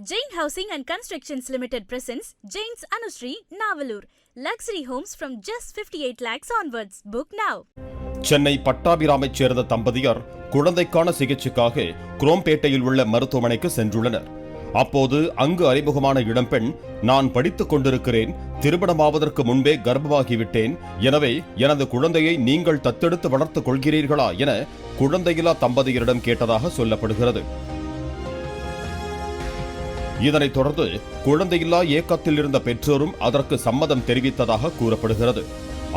Jain Housing and Constructions Limited presents Jain's Anushree, Navalur. Luxury homes from just 58 lakhs onwards. Book now. Chennai பட்டாபிராமைச் சேர்ந்த தம்பதியர் குழந்தைக்கான சிகிச்சைக்காக குரோம்பேட்டையில் உள்ள மருத்துவமனைக்கு சென்றுள்ளனர். அப்போது அங்கு அறிமுகமான இளம்பெண், நான் படித்துக் கொண்டிருக்கிறேன், திருமணமாவதற்கு முன்பே கர்ப்பமாகிவிட்டேன், எனவே எனது குழந்தையை நீங்கள் தத்தெடுத்து வளர்த்துக் கொள்கிறீர்களா என குழந்தையில்லா தம்பதியரிடம் கேட்டதாக சொல்லப்படுகிறது. இதனைத் தொடர்ந்து குழந்தையில்லா ஏக்கத்தில் இருந்த பெற்றோரும் அதற்கு சம்மதம் தெரிவித்ததாக கூறப்படுகிறது.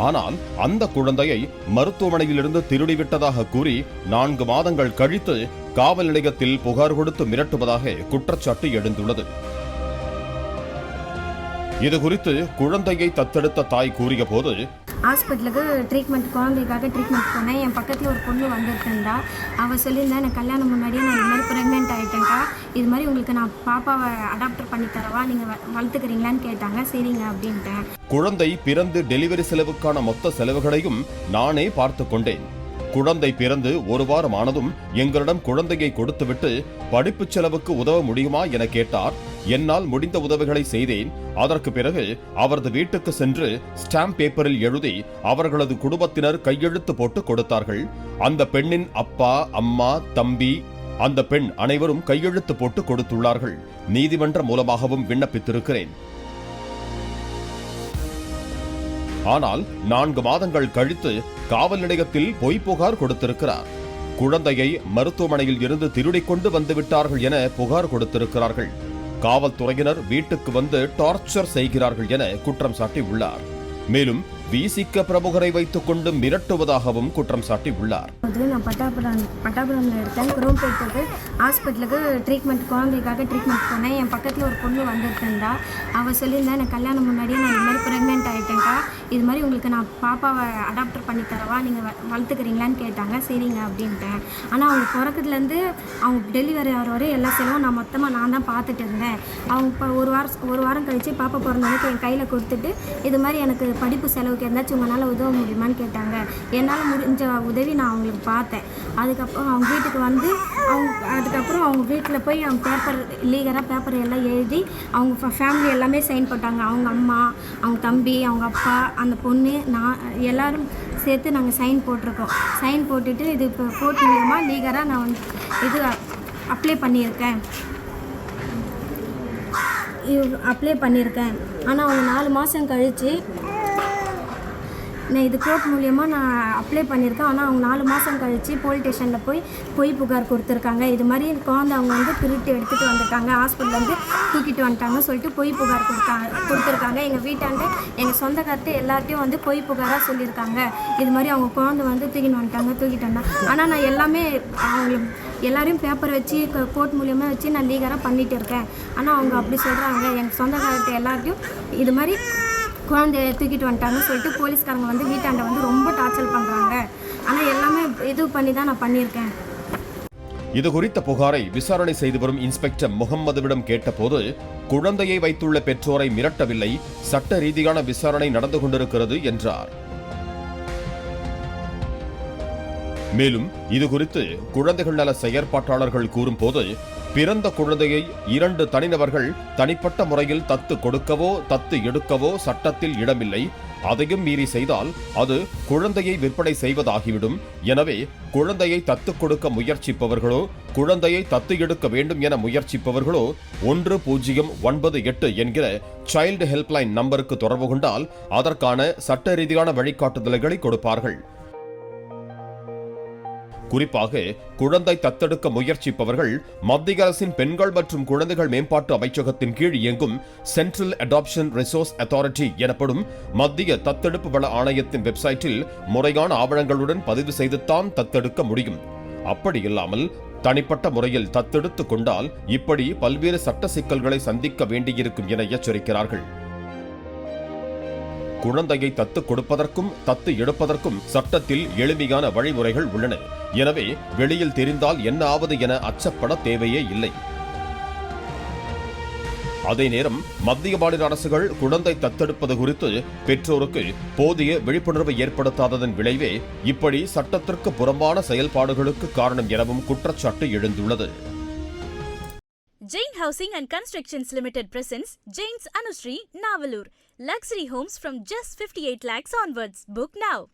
ஆனால் அந்த குழந்தையை மருத்துவமனையிலிருந்து திருடிவிட்டதாக கூறி 4 மாதங்கள் கழித்து காவல் நிலையத்தில் புகார் கொடுத்து மிரட்டுவதாக குற்றச்சாட்டு எழுந்துள்ளது. இதுகுறித்து குழந்தையை தத்தெடுத்த தாய் கூறிய போது, ஹாஸ்பிட்டலுக்கு குழந்தைக்காக ட்ரீட்மெண்ட் போனேன். என் பக்கத்தில் ஒரு பொண்ணு வந்துருக்கேன்டா. அவள் சொல்லியிருந்தா எனக்கு கல்யாணம் முன்னாடியே நான் இது மாதிரி ப்ரெக்னென்ட் ஆகிட்டேன்க்கா, இது மாதிரி உங்களுக்கு நான் பாப்பாவை அடாப்டர் பண்ணி தரவா, நீங்கள் வளர்த்துக்கிறீங்களான்னு கேட்டாங்க. சரிங்க அப்படின்ட்டேன். குழந்தை பிறந்து டெலிவரி செலவுக்கான மொத்த செலவுகளையும் நானே பார்த்து கொண்டேன். குழந்தை பிறந்து 1 வாரம் ஆனதும் எங்களிடம் குழந்தையை கொடுத்துவிட்டு படிப்பு செலவுக்கு உதவ முடியுமா என கேட்டார். என்னால் முடிந்த உதவிகளை செய்தேன். அதற்கு பிறகு அவரது வீட்டுக்கு சென்று ஸ்டாம்ப் பேப்பரில் எழுதி அவர்களது குடும்பத்தினர் கையெழுத்து போட்டு கொடுத்தார்கள். அந்த பெண்ணின் அப்பா, அம்மா, தம்பி, அந்த பெண் அனைவரும் கையெழுத்து போட்டு கொடுத்துள்ளார்கள். நீதிமன்றம் மூலமாகவும் விண்ணப்பித்திருக்கிறேன். ஆனால் 4 மாதங்கள் கழித்து காவல் நிலையத்தில் பொய் புகார் கொடுத்திருக்கிறார். குழந்தையை மருத்துவமனையில் இருந்து திருடிக் கொண்டு வந்துவிட்டார்கள் என புகார் கொடுத்திருக்கிறார்கள். காவல்துறையினர் வீட்டுக்கு வந்து டார்ச்சர் செய்கிறார்கள் என குற்றம் சாட்டியுள்ளார். மேலும் விசிக பிரமுகரை வைத்துக் கொண்டு மிரட்டுவதாகவும் குற்றம் சாட்டியுள்ளார். நான் பட்டாபுரம்ல இருக்கேன். குரோம்பேட்டுக்கு ஹாஸ்பிட்டலுக்கு குழந்தைக்காக ட்ரீட்மெண்ட் போனேன். என் பக்கத்தில் ஒரு பொண்ணு வந்துருக்கேன்டா. அவள் சொல்லியிருந்தா எனக்கு கல்யாணம் முன்னாடியே நான் இது மாதிரி ப்ரெக்னென்ட் ஆகிட்டேன்க்கா, இது மாதிரி உங்களுக்கு நான் பாப்பாவை அடாப்டர் பண்ணி தரவா, நீங்கள் வளர்த்துக்கிறீங்களான்னு கேட்டாங்க. சரிங்க அப்படின்ட்டேன். ஆனால் அவங்க பிறக்கிறதுலேருந்து அவங்க டெலிவரி ஆகிற வரை எல்லா செலவும் நான் தான் பார்த்துட்டு இருந்தேன். அவங்க இப்போ ஒரு வாரம் கழித்து பாப்பா பிறந்தவனுக்கு என் கையில் கொடுத்துட்டு, இது மாதிரி எனக்கு படிப்பு செலவுக்கு ஏதாச்சும் உங்களால் உதவ முடியுமான்னு கேட்டாங்க. என்னால் முடிஞ்ச உதவி நான் அவங்களுக்கு பார்த்தேன். அதுக்கப்புறம் அவங்க வீட்டுக்கு வந்து அவங்க வீட்டில் போய் அவங்க லீகராக பேப்பர் எல்லாம் எழுதி அவங்க ஃபேமிலி எல்லாமே சைன் போட்டாங்க. அவங்க அம்மா, அவங்க தம்பி, அவங்க அப்பா, அந்த பொண்ணு, நான் எல்லாரும் சேர்த்து நாங்கள் சைன் போட்டிருக்கோம். சைன் போட்டுட்டு இது இப்போ கோர்ட் மூலமாக லீகராக நான் வந்து இது அப்ளை பண்ணியிருக்கேன். ஆனால் அவங்க 4 மாதம் கழித்து நான் இது கோர்ட் மூலியமாக நான் அப்ளை பண்ணியிருக்கேன். ஆனால் அவங்க 4 மாதம் கழித்து போலீஸ் ஸ்டேஷனில் போய் பொய் புகார் கொடுத்துருக்காங்க. இது மாதிரி குழந்தை அவங்க வந்து திருட்டு எடுத்துகிட்டு வந்துட்டாங்க, ஹாஸ்பிட்டலேருந்து தூக்கிட்டு வந்துட்டாங்க சொல்லிட்டு பொய் புகார் கொடுத்துருக்காங்க. எங்கள் வீட்டாண்ட எங்கள் சொந்தக்கார்ட்டு எல்லாத்தையும் வந்து பொய் புகாராக சொல்லியிருக்காங்க. இது மாதிரி அவங்க குழந்தை வந்து தூக்கிட்டு வந்தாங்க. ஆனால் நான் எல்லாமே எல்லாரையும் பேப்பர் வச்சு கோர்ட் மூலியமாக வச்சு நான் லீகராக பண்ணிகிட்டு இருக்கேன். ஆனால் அவங்க அப்படி சொல்கிறாங்க. எங்கள் சொந்தக்கார்ட்டு எல்லாத்தையும் இது மாதிரி குழந்தைய தூக்கிட்டு வந்துட்டாங்கன்னு சொல்லிட்டு போலீஸ்காரங்க வந்து வீட்டாண்ட வந்து ரொம்ப டார்ச்சர் பண்ணுறாங்க. ஆனால் எல்லாமே இது பண்ணி தான் நான் பண்ணியிருக்கேன். இது குறித்த புகாரை விசாரணை செய்து வரும் இன்ஸ்பெக்டர் முகம்மதுவிடம் கேட்டபோது, குழந்தையை வைத்துள்ள பெற்றோரை மிரட்டவில்லை, சட்ட ரீதியான விசாரணை நடந்து கொண்டிருக்கிறது என்றார். மேலும் இதுகுறித்து குழந்தைகள் நல செயற்பாட்டாளர்கள் கூறும்போது, பிறந்த குழந்தையை 2 தனிநபர்கள் தனிப்பட்ட முறையில் தத்து கொடுக்கவோ தத்து எடுக்கவோ சட்டத்தில் இடமில்லை. அதையும் மீறி செய்தால் அது குழந்தையை விற்பனை செய்வதாகிவிடும். எனவே குழந்தையை தத்து கொடுக்க முயற்சிப்பவர்களோ குழந்தையை தத்து எடுக்க வேண்டும் என முயற்சிப்பவர்களோ 1098 என்கிற சைல்டு ஹெல்ப்லைன் நம்பருக்கு தொடர்பு கொண்டால் அதற்கான சட்ட ரீதியான வழிகாட்டுதல்களை கொடுப்பார்கள். குறிப்பாக குழந்தை தத்தெடுக்க முயற்சிப்பவர்கள் மத்திய அரசின் பெண்கள் மற்றும் குழந்தைகள் மேம்பாட்டு அமைச்சகத்தின் கீழ் இயங்கும் சென்ட்ரல் அடாப்ஷன் ரிசோர்ஸ் அத்தாரிட்டி எனப்படும் மத்திய தத்தெடுப்பு வள ஆணையத்தின் வெப்சைட்டில் முறையான ஆவணங்களுடன் பதிவு செய்துதான் தத்தெடுக்க முடியும். அப்படி இல்லாமல் தனிப்பட்ட முறையில் தத்தெடுத்துக் கொண்டால் இப்படி பல்வேறு சட்ட சிக்கல்களை சந்திக்க வேண்டியிருக்கும் என எச்சரிக்கிறார்கள். குழந்தையை தத்து கொடுப்பதற்கும் தத்து எடுப்பதற்கும் சட்டத்தில் எளிமையான வழிமுறைகள் உள்ளன. எனவே வெளியில் தெரிந்தால் என்ன ஆவது என அச்சப்பட தேவையே இல்லை. அதே நேரம் மத்திய மாநில அரசுகள் குழந்தை தத்தெடுப்பது குறித்து பெற்றோருக்கு போதிய விழிப்புணர்வு ஏற்படுத்தாததன் விளைவே இப்படி சட்டத்திற்கு புறம்பான செயல்பாடுகளுக்கு காரணம் எனவும் குற்றச்சாட்டு எழுந்துள்ளது. Jain Housing and Constructions Limited presents Jain's Anushree, Navalur. Luxury homes from just 58 lakhs onwards. Book now.